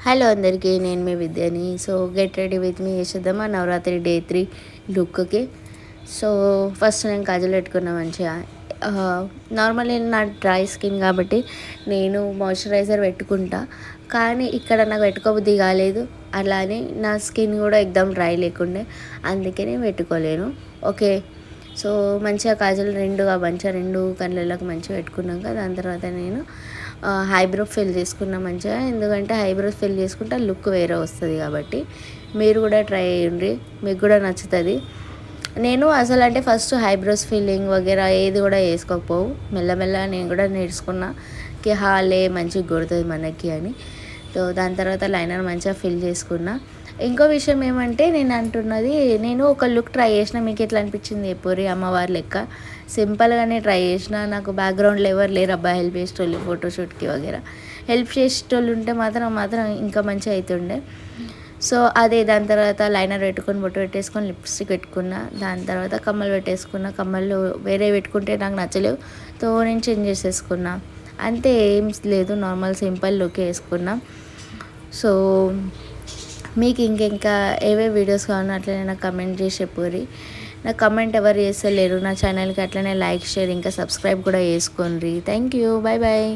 Hello అందరికీ, నేను మీ విద్యని. సో గెట్ రెడీ విత్ మీ చేసేద్దామా నవరాత్రి డే 3 లుక్కి. సో ఫస్ట్ నేను కాజల్ పెట్టుకున్నా మంచిగా. నార్మల్లీ నా డ్రై స్కిన్ కాబట్టి నేను మాయిశ్చరైజర్ పెట్టుకుంటా, కానీ ఇక్కడ నాకు పెట్టుకోబుద్ధి కాలేదు. అలానే నా స్కిన్ కూడా ఎక్దమ్ డ్రై లేకుండే, అందుకే నేను పెట్టుకోలేను. ఓకే, సో మంచిగా కాజల్ మంచిగా రెండు కళ్ళలకు మంచిగా పెట్టుకున్నాక దాని తర్వాత నేను ఐబ్రో ఫిల్ చేసుకున్నా మంచిగా. ఎందుకంటే ఐబ్రోస్ ఫిల్ చేసుకుంటే లుక్ వేరే వస్తుంది కాబట్టి మీరు కూడా ట్రై చేయండి, మీకు కూడా నచ్చుతుంది. నేను అసలు అంటే ఫస్ట్ ఐబ్రోస్ ఫిల్లింగ్ వగేరా ఏది కూడా వేసుకోకపోవు. మెల్లమెల్లగా నేను కూడా నేర్చుకున్నా హాలే మంచిగా కొడుతుంది మనకి అని. సో దాని తర్వాత లైనర్ మంచిగా ఫిల్ చేసుకున్నా. ఇంకో విషయం ఏమంటే నేను అంటున్నది, నేను ఒక లుక్ ట్రై చేసిన, మీకు ఎట్లా అనిపించింది ఎప్పురి అమ్మవారి లెక్క సింపుల్గానే ట్రై చేసిన. నాకు బ్యాక్గ్రౌండ్లో ఎవరు లేరు అబ్బాయి హెల్ప్ చేసేటోళ్ళు ఫోటోషూట్కి వగేరా. హెల్ప్ చేసేటోళ్ళు ఉంటే మాత్రం ఇంకా మంచిగా అవుతుండే. సో అదే దాని తర్వాత లైనర్ పెట్టుకొని బొట్టు పెట్టేసుకొని లిప్స్టిక్ పెట్టుకున్నా. దాని తర్వాత కమ్మలు పెట్టేసుకున్నా. కమ్మలు వేరే పెట్టుకుంటే నాకు నచ్చలేవు, తో నేను చేంజ్ చేసేసుకున్నా. అంతే, ఏం లేదు, నార్మల్ సింపుల్ లుక్ వేసుకున్నా. సో మీకు ఇంకా ఏవే వీడియోస్ కావాలో అట్లనే నాకు కమెంట్ చేసి చెప్పుర్రి. నాకు కమెంట్ ఎవరు చేస్తలేరు నా ఛానల్కి, అట్లనే లైక్ షేర్ ఇంకా సబ్స్క్రైబ్ కూడా చేసుకోండి. Thank you, bye bye.